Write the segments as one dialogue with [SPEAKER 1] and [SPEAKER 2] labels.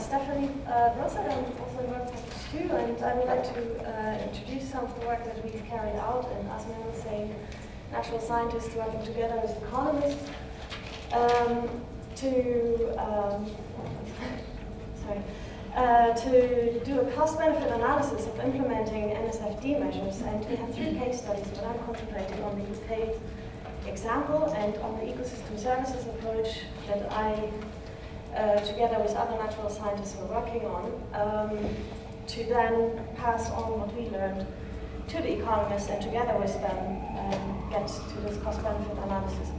[SPEAKER 1] Stefanie Broszeit. I'm also in work package 2, and I would like to introduce some of the work that we've carried out in, as Mel was saying, natural scientists working together with economists to do a cost-benefit analysis of implementing NSFD measures. And we have 3 case studies, but I'm concentrating on the UK example and on the ecosystem services approach that I, together with other natural scientists, were working on, to then pass on what we learned to the economists and together with them get to this cost-benefit analysis.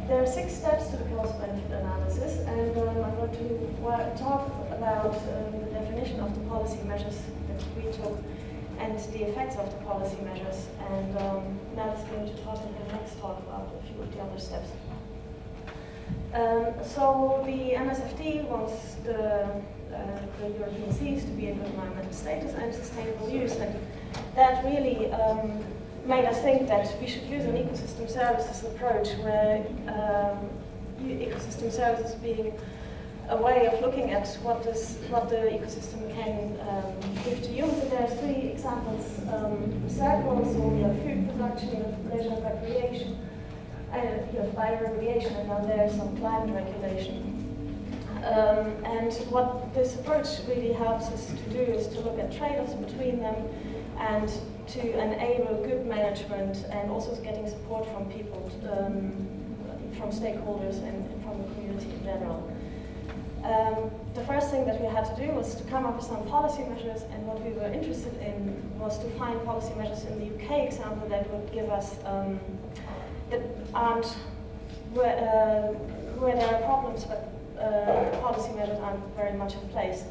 [SPEAKER 1] There are 6 steps to the cost-benefit analysis, and I'm going to talk about the definition of the policy measures that we took and the effects of the policy measures. And Nat is going to talk in her next talk about a few of the other steps. So the MSFD wants the European seas to be in good environmental status and sustainable use, and that really made us think that we should use an ecosystem services approach where ecosystem services being a way of looking at what the ecosystem can give to humans. And there are 3 examples: circles, so we have food production, you have leisure and recreation, and you have bioremediation, and now there's some climate regulation. And what this approach really helps us to do is to look at trade-offs between them and to enable good management, and also getting support from people, from stakeholders and from the community in general. The first thing that we had to do was to come up with some policy measures, and what we were interested in was to find policy measures in the UK example that would give us, that aren't, where there are problems, but policy measures aren't very much in place.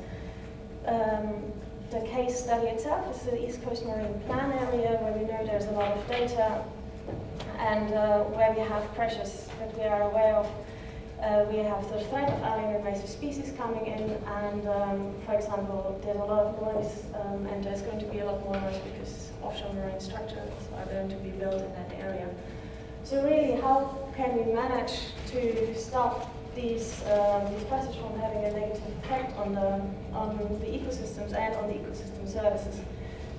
[SPEAKER 1] The case study itself is the East Coast Marine Plan area, where we know there's a lot of data and where we have pressures that we are aware of. We have the threat of alien invasive species coming in, and for example, there's a lot of noise, and there's going to be a lot more noise because offshore marine structures are going to be built in that area. So really, how can we manage to stop these pressures from having a negative effect on the ecosystems and on the ecosystem services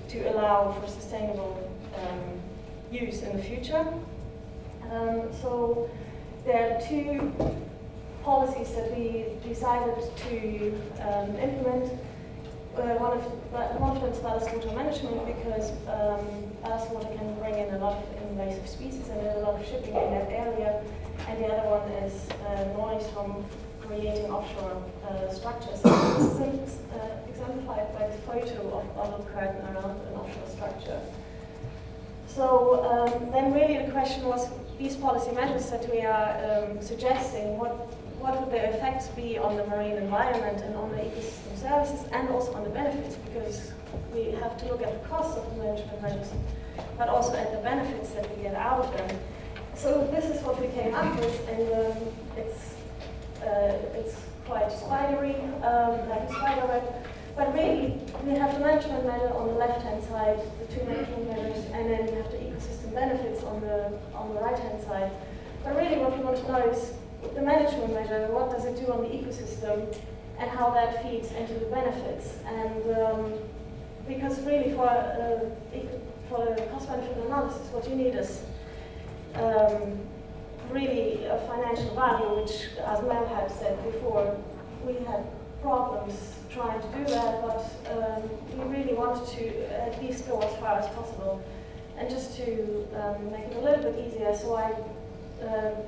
[SPEAKER 1] to allow for sustainable use in the future? So there are 2 policies that we decided to implement. One of them is ballast water management, because ballast water can bring in a lot of invasive species, and there's a lot of shipping in that area. And the other one is noise from creating offshore structures. This is exemplified by the photo of a curtain around an offshore structure. So then really the question was, these policy measures that we are suggesting, what would their effects be on the marine environment and on the ecosystem services, and also on the benefits, because we have to look at the costs of the management measures, but also at the benefits that we get out of them. So this is what we came up with, and it's quite spidery, like a spider web. But really, we have the management measure on the left-hand side, the 2 management measures, and then we have the ecosystem benefits on the right-hand side. But really, what we want to know is the management measure. What does it do on the ecosystem, and how that feeds into the benefits? And because really, for the cost-benefit analysis, what you need is really a financial value, which, as Mel had said before, we had problems trying to do that, but we really wanted to at least go as far as possible. And just to make it a little bit easier, so I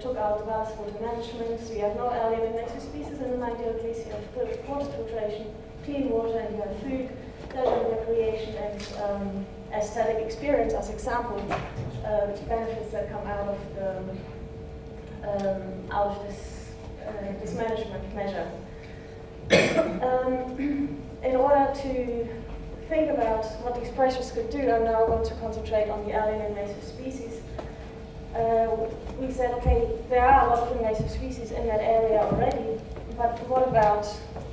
[SPEAKER 1] took out the ballast water management, so you have no alien invasive species in an ideal case, you have water filtration, clean water, and you have food, leisure and recreation, and aesthetic experience as example, benefits that come out of this management measure. In order to think about what these pressures could do, I'm now going to concentrate on the alien invasive species. We said, okay, there are a lot of invasive species in that area already, but what about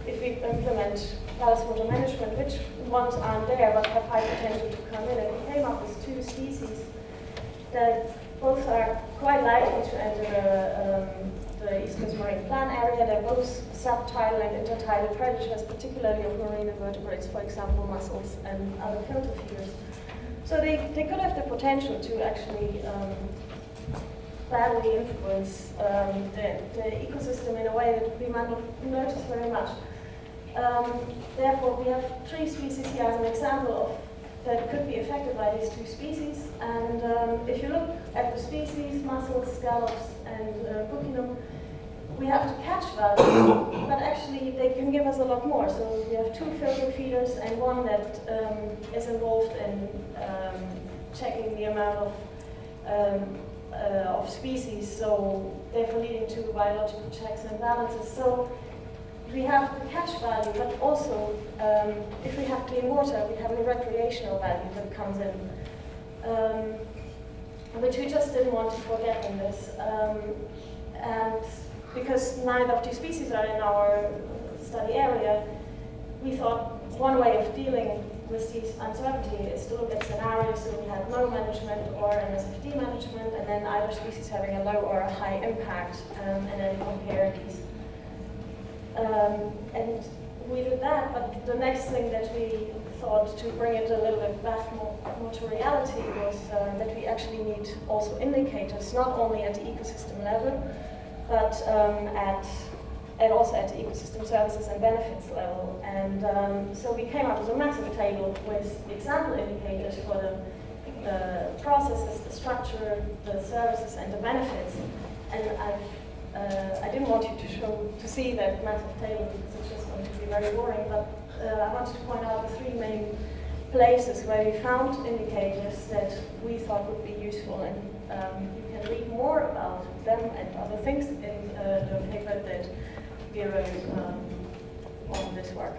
[SPEAKER 1] if we implement ballast water management, which ones aren't there but have high potential to come in? And we came up with 2 species that both are quite likely to enter the East Coast Marine Plan area. They're both subtidal and intertidal predators, particularly of marine invertebrates, for example, mussels and other filter feeders. So they could have the potential to actually badly influence the ecosystem in a way that we might not notice very much. Therefore, we have 3 species here as an example of that could be affected by these 2 species. And if you look at the species, mussels, scallops, and buccinum, we have to catch value, but actually they can give us a lot more. So we have 2 filter feeders and one that is involved in checking the amount of species, so therefore leading to biological checks and balances. So we have the catch value, but also if we have clean water, we have a recreational value that comes in, which we just didn't want to forget in this. And because neither of these species are in our study area, we thought one way of dealing with this uncertainty is to look at scenarios. So we had low management or an SFD management, and then either species having a low or a high impact, and then compare these. And we did that, but the next thing that we thought to bring it a little bit back more to reality was that we actually need also indicators, not only at the ecosystem level, but also at the ecosystem services and benefits level. And so we came up with a massive table with example indicators for the processes, the structure, the services, and the benefits. And I didn't want you to see that massive table because it's just going to be very boring, but I wanted to point out the 3 main places where we found indicators that we thought would be useful, and you can read more about them and other things in the paper that we wrote on this work.